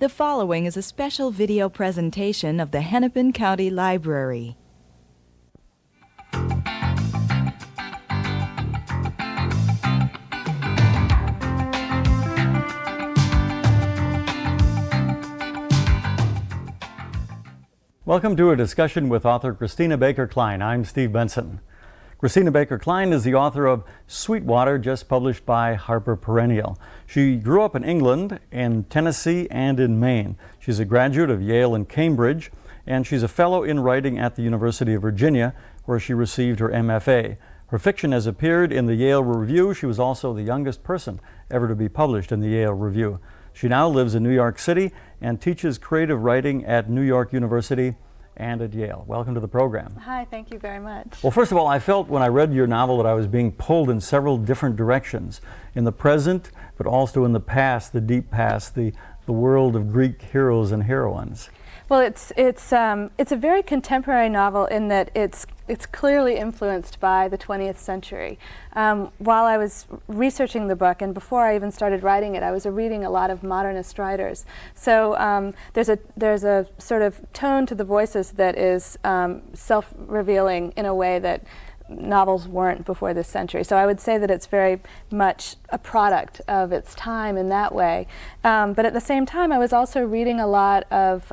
The following is a special video presentation of the Hennepin County Library. Welcome to a discussion with author Christina Baker Kline. I'm Steve Benson. Christina Baker Kline is the author of Sweetwater, just published by Harper Perennial. She grew up in England, in Tennessee, and in Maine. She's a graduate of Yale and Cambridge, and she's a fellow in writing at the University of Virginia, where she received her MFA. Her fiction has appeared in the Yale Review. She was also the youngest person ever to be published in the Yale Review. She now lives in New York City and teaches creative writing at New York University and at Yale. Welcome to the program. Hi, thank you very much. Well, first of all, I felt when I read your novel that I was being pulled in several different directions. In the present, but also in the past, the deep past, the world of Greek heroes and heroines. Well, it's a very contemporary novel in that it's clearly influenced by the 20th century. While I was researching the book, and before I even started writing it, I was reading a lot of modernist writers. So there's a sort of tone to the voices that is self-revealing in a way that novels weren't before this century. So I would say that it's very much a product of its time in that way. But at the same time, I was also reading a lot of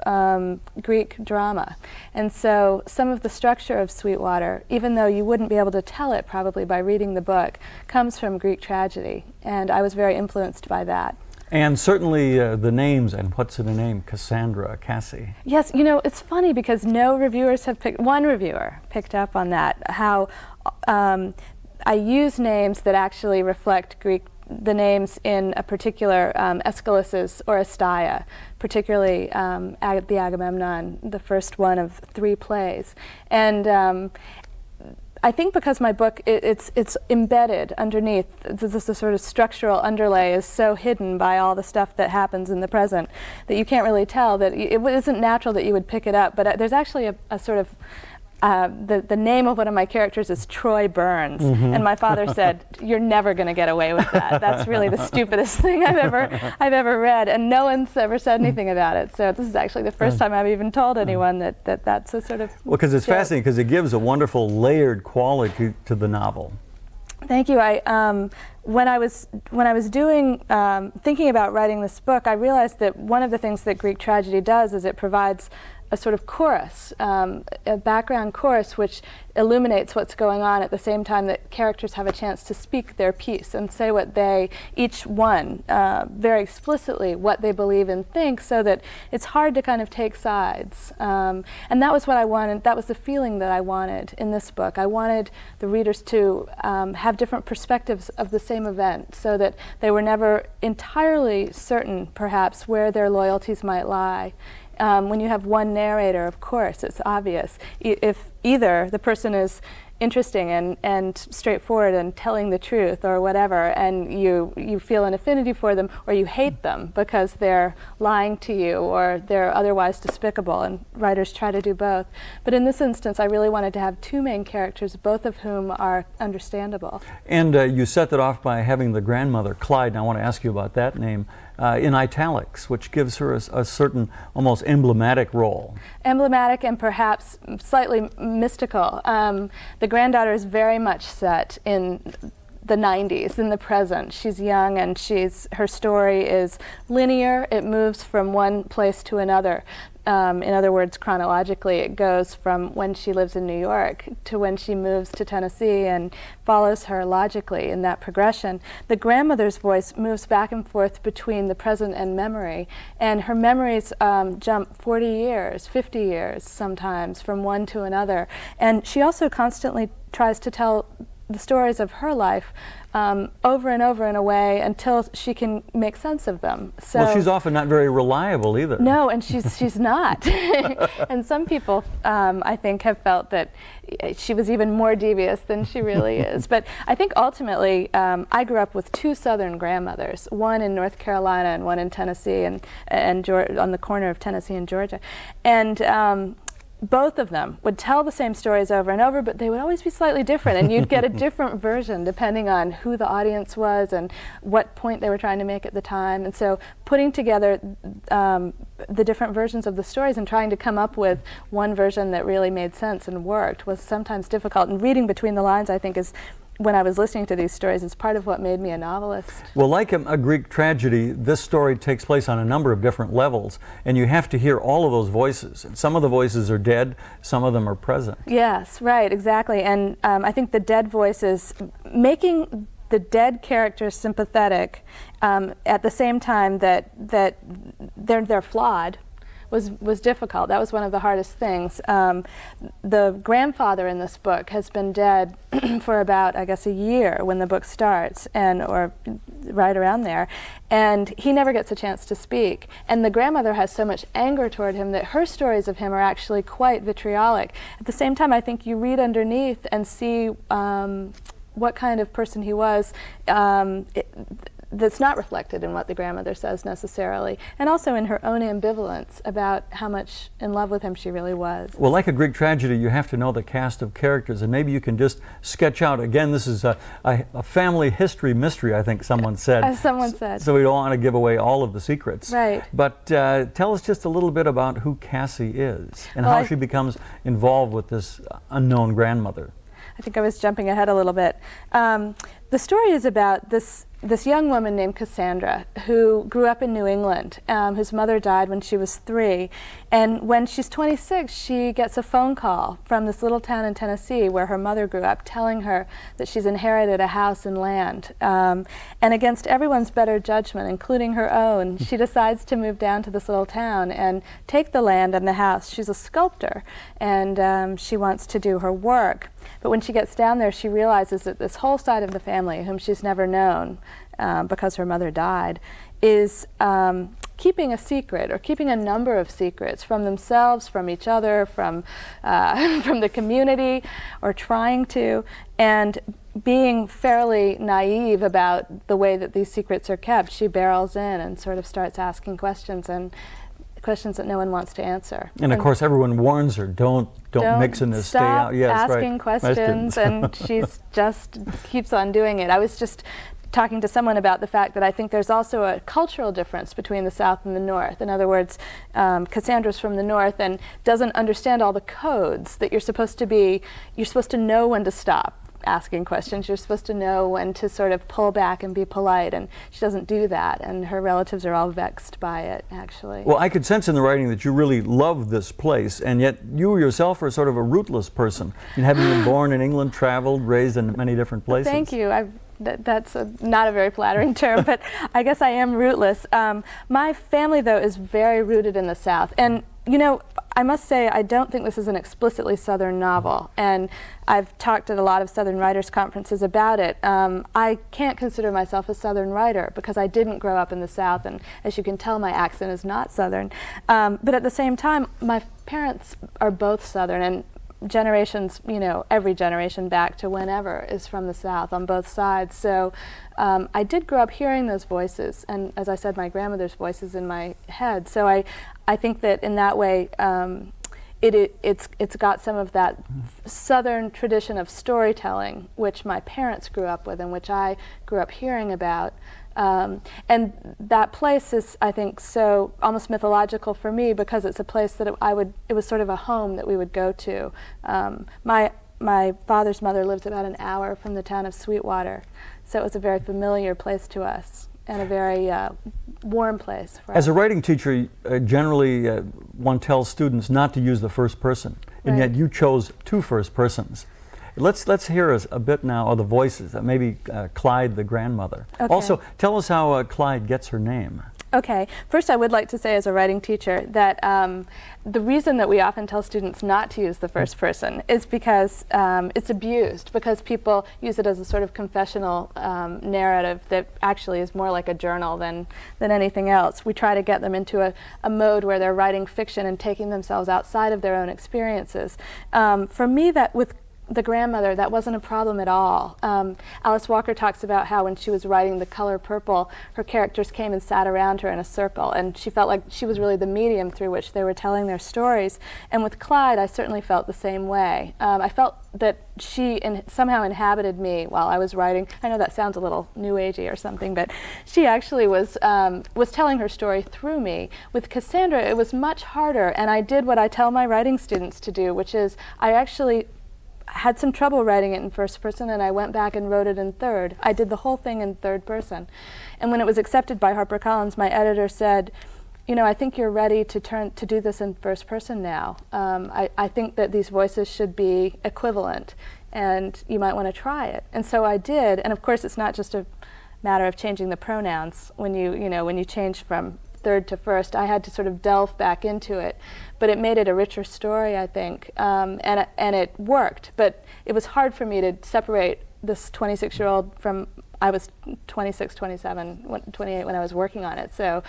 Greek drama. And so some of the structure of Sweetwater, even though you wouldn't be able to tell it probably by reading the book, comes from Greek tragedy. And I was very influenced by that. And certainly the names, and what's in the name? Cassandra, Cassie. Yes, you know, it's funny because no reviewers have one reviewer picked up on that, how I use names that actually reflect Greek, the names in a particular Aeschylus's or Astaia, particularly the Agamemnon, the first one of 3 plays. And I think because my book, it's embedded underneath, the sort of structural underlay is so hidden by all the stuff that happens in the present that you can't really tell, that it isn't natural that you would pick it up. But there's actually a sort of, the name of one of my characters is Troy Burns, and my father said, "You're never going to get away with that. That's really the stupidest thing I've ever read," and no one's ever said anything about it. So this is actually the first time I've even told anyone that's a sort of well, because it's joke. fascinating, because it gives a wonderful layered quality to the novel. Thank you. When I was doing thinking about writing this book, I realized that one of the things that Greek tragedy does is it provides a sort of chorus, a background chorus, which illuminates what's going on at the same time that characters have a chance to speak their piece and say what they, each one, very explicitly what they believe and think, so that it's hard to kind of take sides. And that was what I wanted, that was the feeling that I wanted in this book. I wanted the readers to have different perspectives of the same event, so that they were never entirely certain, perhaps, where their loyalties might lie. When you have one narrator, of course, it's obvious. If either the person is interesting and straightforward and telling the truth or whatever, and you feel an affinity for them, or you hate them because they're lying to you or they're otherwise despicable, and writers try to do both. But in this instance, I really wanted to have 2 main characters, both of whom are understandable. And you set that off by having the grandmother, Clyde, and I want to ask you about that name, in italics, which gives her a certain almost emblematic role. Emblematic and perhaps Slightly mystical. The granddaughter is very much set in the 90s, in the present. She's young, and her story is linear. It moves from one place to another. In other words, chronologically, it goes from when she lives in New York to when she moves to Tennessee, and follows her logically in that progression. The grandmother's voice moves back and forth between the present and memory, and her memories jump 40 years, 50 years sometimes, from one to another. And she also constantly tries to tell the stories of her life over and over in a way until she can make sense of them. So, well, she's often not very reliable either. No, and she's not. And some people, I think, have felt that she was even more devious than she really is. But I think ultimately, I grew up with 2 Southern grandmothers, one in North Carolina and one in Tennessee, and on the corner of Tennessee and Georgia. And both of them would tell the same stories over and over, but they would always be slightly different, and you'd get a different version depending on who the audience was and what point they were trying to make at the time. And so putting together the different versions of the stories and trying to come up with one version that really made sense and worked was sometimes difficult. And reading between the lines, I think, is, when I was listening to these stories, it's part of what made me a novelist. Well, like a Greek tragedy, this story takes place on a number of different levels, and you have to hear all of those voices. And some of the voices are dead, some of them are present. Yes, right, exactly. And I think the dead voices, making the dead characters sympathetic at the same time that they're flawed, was difficult. That was one of the hardest things. The grandfather in this book has been dead for about, I guess, a year when the book starts, or right around there, and he never gets a chance to speak. And the grandmother has so much anger toward him that her stories of him are actually quite vitriolic. At the same time, I think you read underneath and see what kind of person he was. That's not reflected in what the grandmother says necessarily, and also in her own ambivalence about how much in love with him she really was. Well, like a Greek tragedy, you have to know the cast of characters, and maybe you can just sketch out, again, this is a family history mystery, I think someone said. As someone said. So we don't want to give away all of the secrets. Right. But tell us just a little bit about who Cassie is, and how she becomes involved with this unknown grandmother. I think I was jumping ahead a little bit. The story is about this young woman named Cassandra who grew up in New England, whose mother died when she was 3. And when she's 26, she gets a phone call from this little town in Tennessee where her mother grew up, telling her that she's inherited a house and land. And against everyone's better judgment, including her own, she decides to move down to this little town and take the land and the house. She's a sculptor, and she wants to do her work. But when she gets down there, she realizes that this whole side of the family, whom she's never known because her mother died, is keeping a secret, or keeping a number of secrets from themselves, from each other, from the community, or trying to, and being fairly naive about the way that these secrets are kept. She barrels in and sort of starts asking questions, and questions that no one wants to answer. And of course, everyone warns her, don't mix in this, stay out. Yes, asking questions, and she's just keeps on doing it. I was just talking to someone about the fact that I think there's also a cultural difference between the South and the North. In other words, Cassandra's from the North and doesn't understand all the codes that you're supposed to know when to stop asking questions. You're supposed to know when to sort of pull back and be polite, and she doesn't do that, and her relatives are all vexed by it, actually. Well, I could sense in the writing that you really love this place, and yet you yourself are sort of a rootless person, and having been born in England, traveled, raised in many different places. Thank you. That's not a very flattering term, but I guess I am rootless. My family, though, is very rooted in the South, and you know, I must say, I don't think this is an explicitly Southern novel, and I've talked at a lot of Southern writers' conferences about it. I can't consider myself a Southern writer because I didn't grow up in the South, and as you can tell, my accent is not Southern. But at the same time, my parents are both Southern, and generations, you know, every generation back to whenever is from the South on both sides. So I did grow up hearing those voices, and as I said, my grandmother's voices in my head. So I think that in that way, it's got some of that Southern tradition of storytelling, which my parents grew up with and which I grew up hearing about. And that place is, I think, so almost mythological for me because it's a place that it was sort of a home that we would go to. My father's mother lives about an hour from the town of Sweetwater, so it was a very familiar place to us and a very warm place for us. As a writing teacher, generally one tells students not to use the first person, and yet you chose 2 first persons. Let's hear a bit now of the voices, maybe Clyde, the grandmother. Okay. Also, tell us how Clyde gets her name. Okay. First, I would like to say as a writing teacher that the reason that we often tell students not to use the first person is because it's abused, because people use it as a sort of confessional narrative that actually is more like a journal than anything else. We try to get them into a mode where they're writing fiction and taking themselves outside of their own experiences. For me, that with the grandmother, that wasn't a problem at all. Alice Walker talks about how when she was writing The Color Purple, her characters came and sat around her in a circle, and she felt like she was really the medium through which they were telling their stories. And with Clyde, I certainly felt the same way. I felt that she somehow inhabited me while I was writing. I know that sounds a little new agey or something, but she actually was telling her story through me. With Cassandra, it was much harder, and I did what I tell my writing students to do, which is I actually had some trouble writing it in first person, and I went back and wrote it in third. I did the whole thing in third person. And when it was accepted by HarperCollins, my editor said, you know, I think you're ready to do this in first person now. I think that these voices should be equivalent, and you might want to try it. And so I did. And of course, it's not just a matter of changing the pronouns. When you change from third to first, I had to sort of delve back into it, but it made it a richer story, I think, and it worked. But it was hard for me to separate this 26-year-old from, I was 26, 27, 28 when I was working on it, so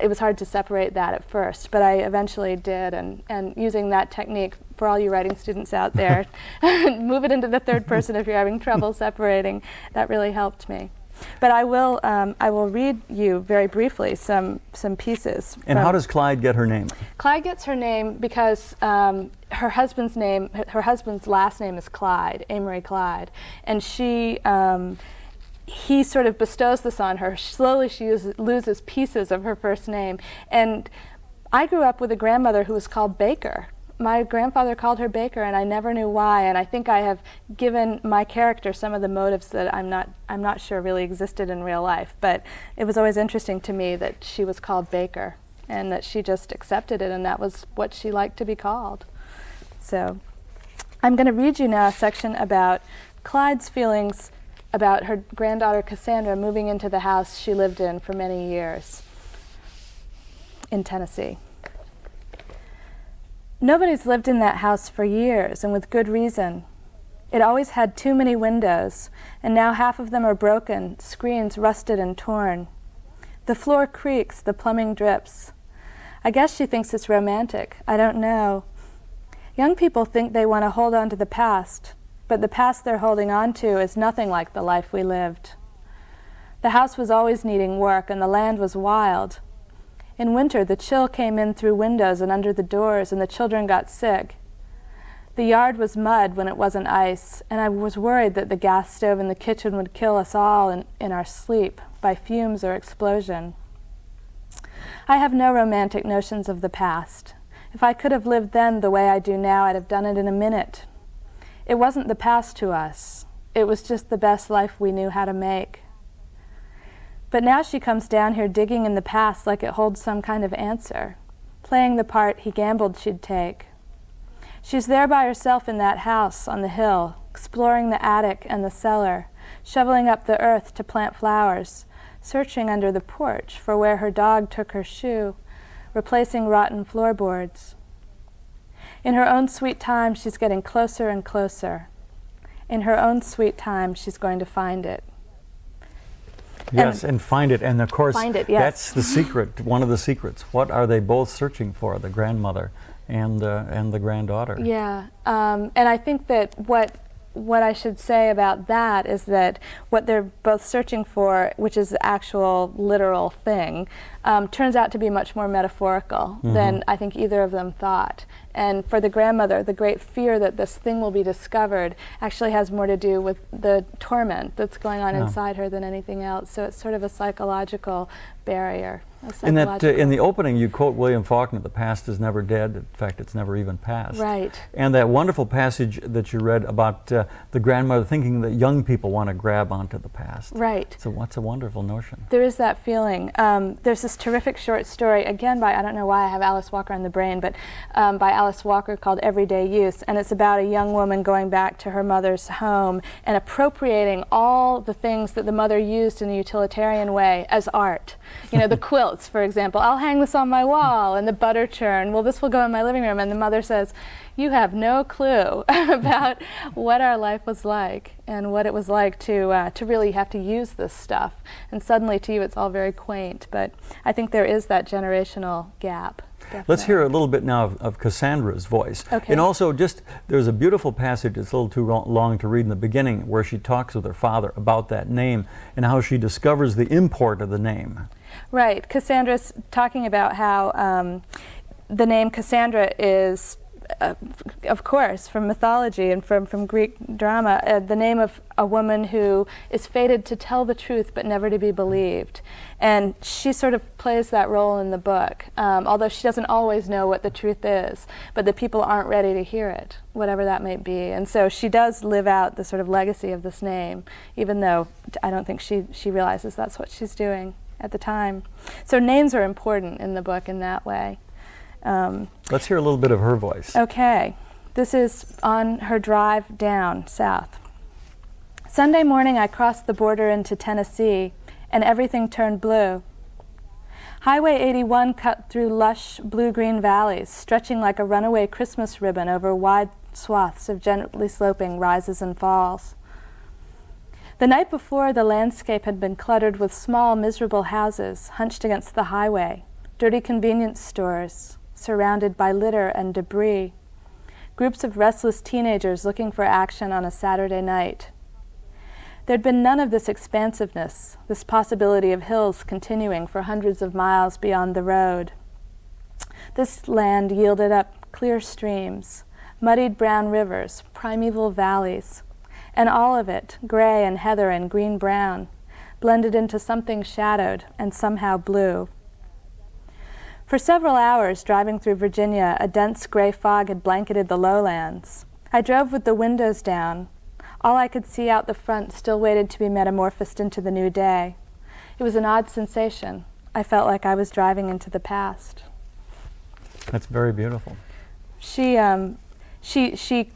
it was hard to separate that at first, but I eventually did, and using that technique, for all you writing students out there, move it into the third person if you're having trouble separating, that really helped me. But I will read you very briefly some pieces. And how does Clyde get her name? Clyde gets her name because her husband's last name is Clyde, Amory Clyde, and he sort of bestows this on her. Slowly she loses pieces of her first name. And I grew up with a grandmother who was called Baker. My grandfather called her Baker, and I never knew why. And I think I have given my character some of the motives that I'm not sure really existed in real life. But it was always interesting to me that she was called Baker, and that she just accepted it, and that was what she liked to be called. So I'm going to read you now a section about Clyde's feelings about her granddaughter Cassandra moving into the house she lived in for many years in Tennessee. Nobody's lived in that house for years, and with good reason. It always had too many windows, and now half of them are broken, screens rusted and torn. The floor creaks, the plumbing drips. I guess she thinks it's romantic. I don't know. Young people think they want to hold on to the past, but the past they're holding on to is nothing like the life we lived. The house was always needing work, and the land was wild. In winter, the chill came in through windows and under the doors, and the children got sick. The yard was mud when it wasn't ice, and I was worried that the gas stove in the kitchen would kill us all in our sleep by fumes or explosion. I have no romantic notions of the past. If I could have lived then the way I do now, I'd have done it in a minute. It wasn't the past to us. It was just the best life we knew how to make. But now she comes down here digging in the past like it holds some kind of answer, playing the part he gambled she'd take. She's there by herself in that house on the hill, exploring the attic and the cellar, shoveling up the earth to plant flowers, searching under the porch for where her dog took her shoe, replacing rotten floorboards. In her own sweet time, she's getting closer and closer. In her own sweet time, she's going to find it. Yes, and find it. And of course, find it, yes. That's the secret, one of the secrets. What are they both searching for, the grandmother and the granddaughter? Yeah, and I think that what I should say about that is that what they're both searching for, which is the actual literal thing, turns out to be much more metaphorical than I think either of them thought. And for the grandmother, the great fear that this thing will be discovered actually has more to do with the torment that's going on inside her than anything else. So it's sort of a psychological barrier. In the opening, you quote William Faulkner, "The past is never dead. In fact, it's never even past." Right. And that wonderful passage that you read about the grandmother thinking that young people want to grab onto the past. Right. So what's a wonderful notion. There is that feeling. There's this terrific short story, again by, I don't know why I have Alice Walker on the brain, but by Alice Walker called Everyday Use. And it's about a young woman going back to her mother's home and appropriating all the things that the mother used in a utilitarian way as art. You know, the quilts, for example. I'll hang this on my wall, and the butter churn. Well, this will go in my living room. And the mother says, you have no clue about what our life was like and what it was like to really have to use this stuff. And suddenly to you it's all very quaint. But I think there is that generational gap. Let's hear a little bit now of Cassandra's voice. Okay. And also there's a beautiful passage, it's a little too long to read in the beginning, where she talks with her father about that name and how she discovers the import of the name. Right. Cassandra's talking about how the name Cassandra is, of course, from mythology and from Greek drama, the name of a woman who is fated to tell the truth but never to be believed. And she sort of plays that role in the book, although she doesn't always know what the truth is, but the people aren't ready to hear it, whatever that may be. And so she does live out the sort of legacy of this name, even though I don't think she realizes that's what she's doing at the time. So names are important in the book in that way. Let's hear a little bit of her voice. Okay, this is on her drive down south. Sunday morning I crossed the border into Tennessee and everything turned blue. Highway 81 cut through lush blue-green valleys, stretching like a runaway Christmas ribbon over wide swaths of gently sloping rises and falls. The night before, the landscape had been cluttered with small, miserable houses hunched against the highway, dirty convenience stores, surrounded by litter and debris, groups of restless teenagers looking for action on a Saturday night. There'd been none of this expansiveness, this possibility of hills continuing for hundreds of miles beyond the road. This land yielded up clear streams, muddied brown rivers, primeval valleys, and all of it, gray and heather and green-brown, blended into something shadowed and somehow blue. For several hours, driving through Virginia, a dense gray fog had blanketed the lowlands. I drove with the windows down. All I could see out the front still waited to be metamorphosed into the new day. It was an odd sensation. I felt like I was driving into the past. That's very beautiful. She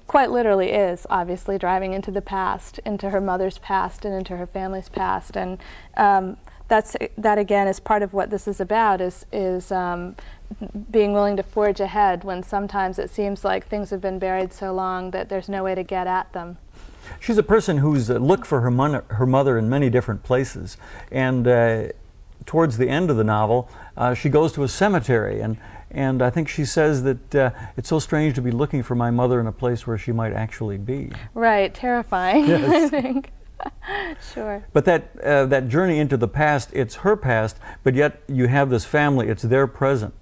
quite literally is obviously driving into the past, into her mother's past and into her family's past, and that again is part of what this is about, is being willing to forge ahead when sometimes it seems like things have been buried so long that there's no way to get at them. She's a person who's looked for her mother in many different places, and towards the end of the novel, she goes to a cemetery, and I think she says that it's so strange to be looking for my mother in a place where she might actually be. Right, terrifying, yes. I think. Sure. But that journey into the past, it's her past, but yet you have this family, it's their present,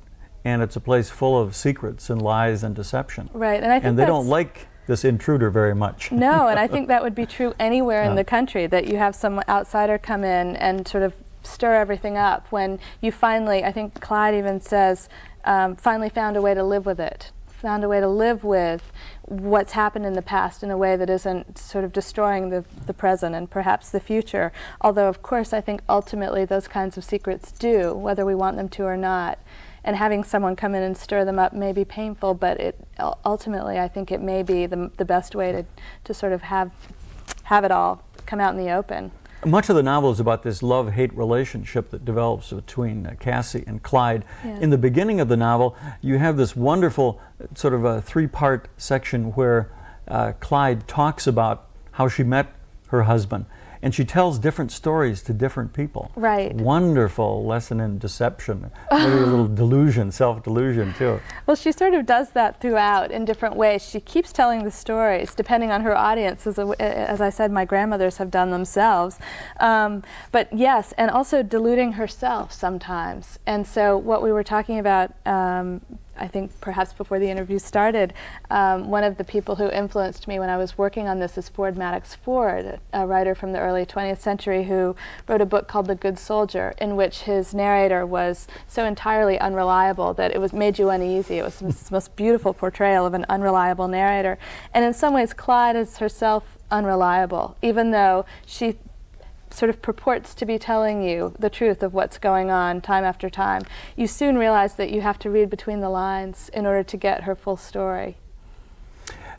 and it's a place full of secrets and lies and deception. Right, and I think and they don't like this intruder very much. No, and I think that would be true anywhere in the country, that you have some outsider come in and sort of stir everything up when you finally, I think Clyde even says, finally found a way to live with it. Found a way to live with what's happened in the past in a way that isn't sort of destroying the present and perhaps the future. Although, of course, I think ultimately those kinds of secrets do, whether we want them to or not. And having someone come in and stir them up may be painful, but ultimately I think it may be the best way to sort of have it all come out in the open. Much of the novel is about this love-hate relationship that develops between Cassie and Clyde. Yeah. In the beginning of the novel, you have this wonderful sort of a three-part section where Clyde talks about how she met her husband, and she tells different stories to different people. Right. Wonderful lesson in deception, maybe a little delusion, self-delusion too. Well, she sort of does that throughout in different ways. She keeps telling the stories depending on her audience, as I said, my grandmothers have done themselves. But yes, and also deluding herself sometimes. And so what we were talking about, I think perhaps before the interview started, one of the people who influenced me when I was working on this is Ford Madox Ford, a writer from the early 20th century who wrote a book called The Good Soldier, in which his narrator was so entirely unreliable that it made you uneasy. It was the most beautiful portrayal of an unreliable narrator. And in some ways, Clyde is herself unreliable, even though she sort of purports to be telling you the truth of what's going on time after time. You soon realize that you have to read between the lines in order to get her full story.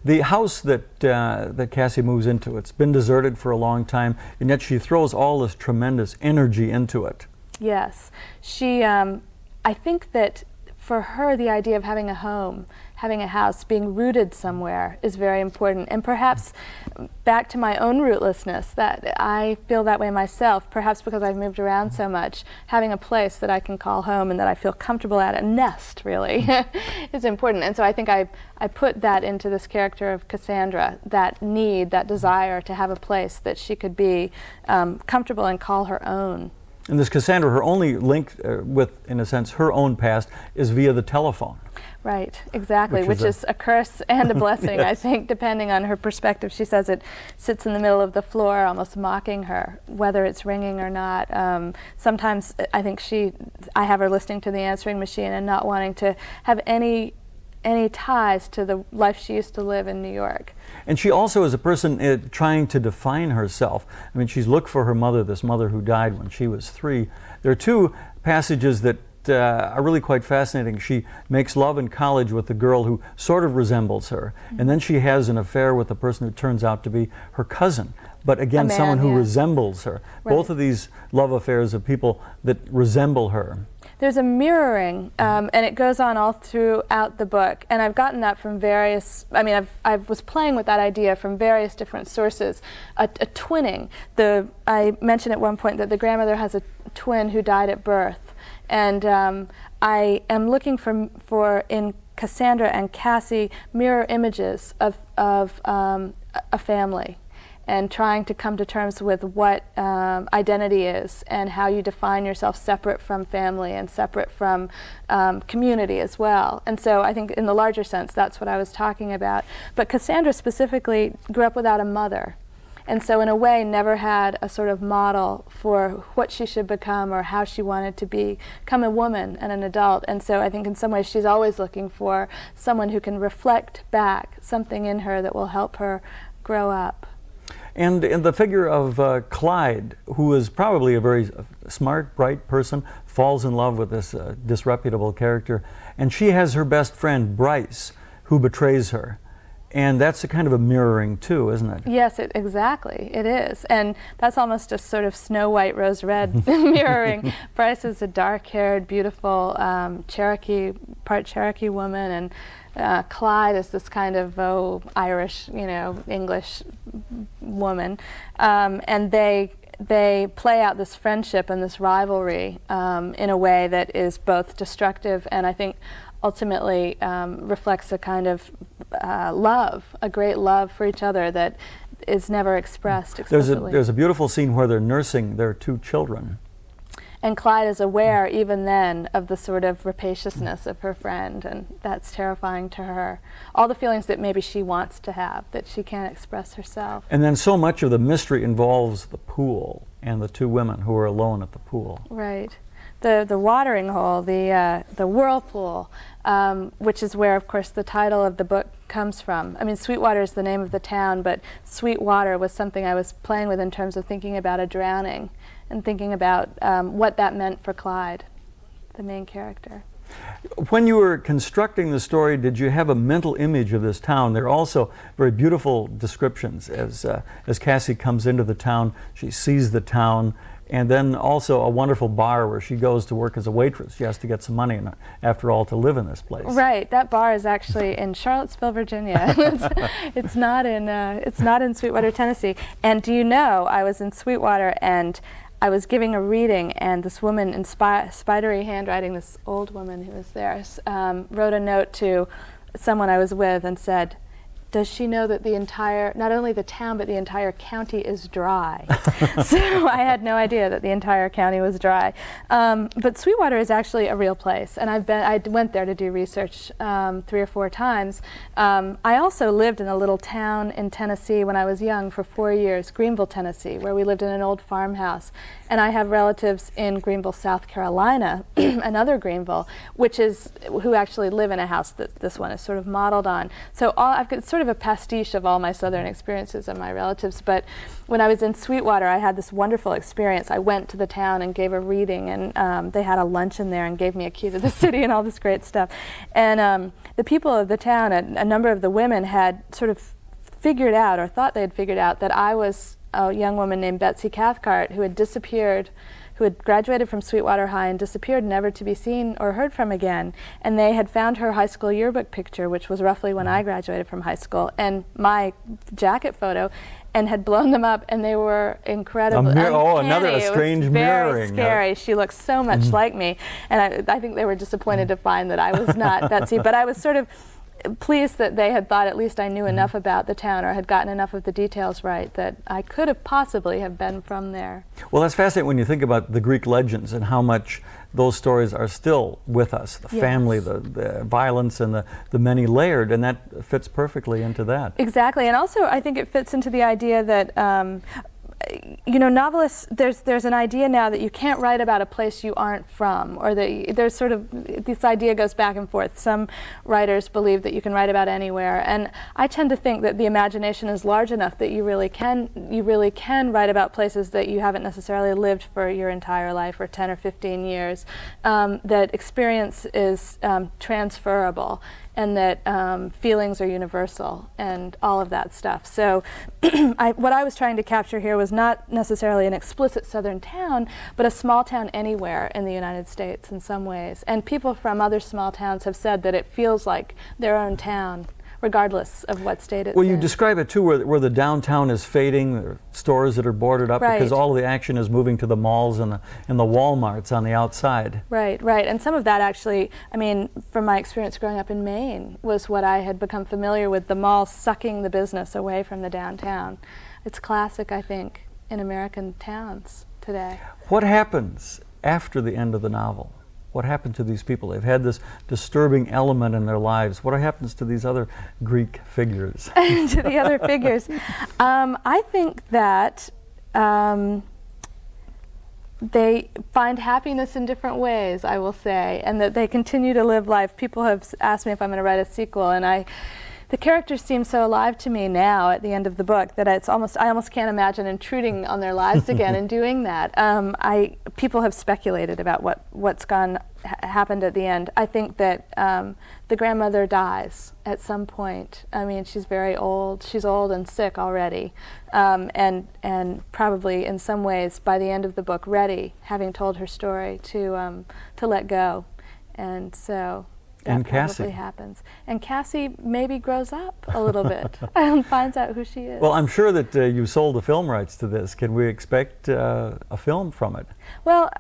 The house that Cassie moves into, it's been deserted for a long time, and yet she throws all this tremendous energy into it. Yes. She, I think that for her, the idea of having a home, having a house, being rooted somewhere is very important. And perhaps back to my own rootlessness, that I feel that way myself, perhaps because I've moved around so much, having a place that I can call home and that I feel comfortable at, a nest really, is important. And so I think I put that into this character of Cassandra, that need, that desire to have a place that she could be comfortable and call her own. And this Cassandra, her only link with, in a sense, her own past is via the telephone. Right, exactly, which is a curse and a blessing, yes. I think, depending on her perspective. She says it sits in the middle of the floor, almost mocking her, whether it's ringing or not. Sometimes I think I have her listening to the answering machine and not wanting to have any ties to the life she used to live in New York. And she also is a person trying to define herself. I mean, she's looked for her mother, this mother who died when she was 3. There are 2 passages that are really quite fascinating. She makes love in college with a girl who sort of resembles her, and then she has an affair with a person who turns out to be her cousin, but again, someone who resembles her. Right. Both of these love affairs of people that resemble her. There's a mirroring, and it goes on all throughout the book. And I've gotten that from various, I was playing with that idea from various different sources. A twinning. I mentioned at one point that the grandmother has a twin who died at birth. And I am looking for in Cassandra and Cassie mirror images of a family, and trying to come to terms with what identity is and how you define yourself separate from family and separate from community as well. And so I think in the larger sense, that's what I was talking about. But Cassandra specifically grew up without a mother. And so in a way never had a sort of model for what she should become or how she wanted to become a woman and an adult. And so I think in some ways she's always looking for someone who can reflect back something in her that will help her grow up. And in the figure of Clyde, who is probably a very smart, bright person, falls in love with this disreputable character, and she has her best friend, Bryce, who betrays her. And that's a kind of a mirroring too, isn't it? Yes, exactly, it is. And that's almost a sort of Snow White, Rose Red mirroring. Bryce is a dark-haired, beautiful part Cherokee woman, and Clyde is this kind of Irish, English woman. And they play out this friendship and this rivalry in a way that is both destructive and I think ultimately reflects a kind of love, a great love for each other that is never expressed explicitly. There's a beautiful scene where they're nursing their 2 children. And Clyde is aware even then of the sort of rapaciousness of her friend, and that's terrifying to her. All the feelings that maybe she wants to have that she can't express herself. And then so much of the mystery involves the pool and the 2 women who are alone at the pool. Right. The watering hole, the whirlpool, which is where, of course, the title of the book comes from. I mean, Sweetwater is the name of the town, but Sweetwater was something I was playing with in terms of thinking about a drowning and thinking about what that meant for Clyde, the main character. When you were constructing the story, did you have a mental image of this town? There are also very beautiful descriptions as Cassie comes into the town, she sees the town, and then also a wonderful bar where she goes to work as a waitress. She has to get some money, after all, to live in this place. Right. That bar is actually in Charlottesville, Virginia. It's not in Sweetwater, Tennessee. And do you know, I was in Sweetwater and I was giving a reading, and this woman in spidery handwriting, this old woman who was there, wrote a note to someone I was with and said, does she know that the entire, not only the town, but the entire county is dry? So I had no idea that the entire county was dry. But Sweetwater is actually a real place, and I went there to do research 3 or 4 times. I also lived in a little town in Tennessee when I was young for 4 years, Greenville, Tennessee, where we lived in an old farmhouse. And I have relatives in Greenville, South Carolina, another Greenville, who actually live in a house that this one is sort of modeled on. So I've got sort of a pastiche of all my Southern experiences and my relatives. But when I was in Sweetwater, I had this wonderful experience. I went to the town and gave a reading, and they had a luncheon there and gave me a key to the city and all this great stuff. And the people of the town, a number of the women had sort of figured out, or thought they had figured out, that I was a young woman named Betsy Cathcart who had disappeared who had graduated from Sweetwater High and disappeared, never to be seen or heard from again. And they had found her high school yearbook picture, which was roughly when I graduated from high school, and my jacket photo, and had blown them up, and they were incredible. Another strange mirroring. Very scary. She looked so much like me, and I think they were disappointed to find that I was not Betsy. But I was sort of pleased that they had thought at least I knew enough about the town, or had gotten enough of the details right, that I could have possibly have been from there. Well, that's fascinating when you think about the Greek legends and how much those stories are still with us. The family, the violence, and the many layered, and that fits perfectly into that. Exactly, and also I think it fits into the idea that you know, novelists, there's an idea now that you can't write about a place you aren't from, or that there's sort of, this idea goes back and forth. Some writers believe that you can write about anywhere, and I tend to think that the imagination is large enough that you really can write about places that you haven't necessarily lived for your entire life, or 10 or 15 years. That experience is transferable, and that feelings are universal, and all of that stuff. So what I was trying to capture here was not necessarily an explicit southern town, but a small town anywhere in the United States in some ways. And people from other small towns have said that it feels like their own town, regardless of what state it's in. Well, you describe it too, where the downtown is fading, there are stores that are boarded up, because all the action is moving to the malls and the Walmarts on the outside. Right, right. And some of that actually, I mean, from my experience growing up in Maine, was what I had become familiar with, the malls sucking the business away from the downtown. It's classic, I think, in American towns today. What happens after the end of the novel? What happened to these people? They've had this disturbing element in their lives. What happens to these other Greek figures? To the other figures. I think that they find happiness in different ways, I will say, and that they continue to live life. People have asked me if I'm going to write a sequel, and the characters seem so alive to me now at the end of the book that I almost can't imagine intruding on their lives again and doing that. People have speculated about what's happened at the end. I think that the grandmother dies at some point. I mean, she's very old. She's old and sick already, and probably in some ways by the end of the book ready, having told her story, to let go, and so. That probably happens. And Cassie maybe grows up a little bit and finds out who she is. Well, I'm sure that you sold the film rights to this. Can we expect a film from it? Well,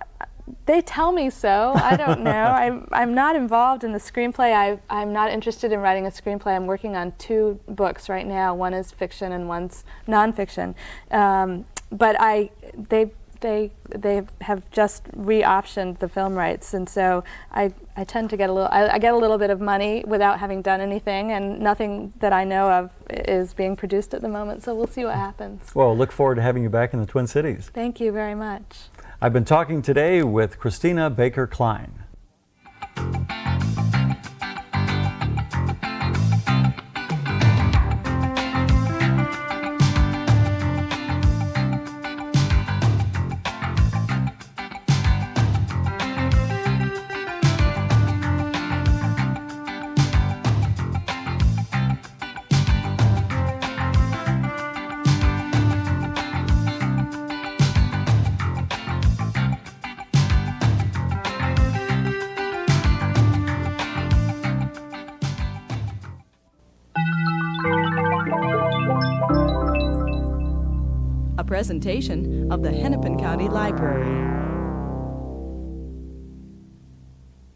they tell me so. I don't know. I'm not involved in the screenplay. I'm not interested in writing a screenplay. I'm working on 2 books right now. One is fiction and one's nonfiction. But they have just re-optioned the film rights, and so I tend to get I get a little bit of money without having done anything, and nothing that I know of is being produced at the moment, so we'll see what happens. Well, look forward to having you back in the Twin Cities. Thank you very much. I've been talking today with Christina Baker Kline. A presentation of the Hennepin County Library.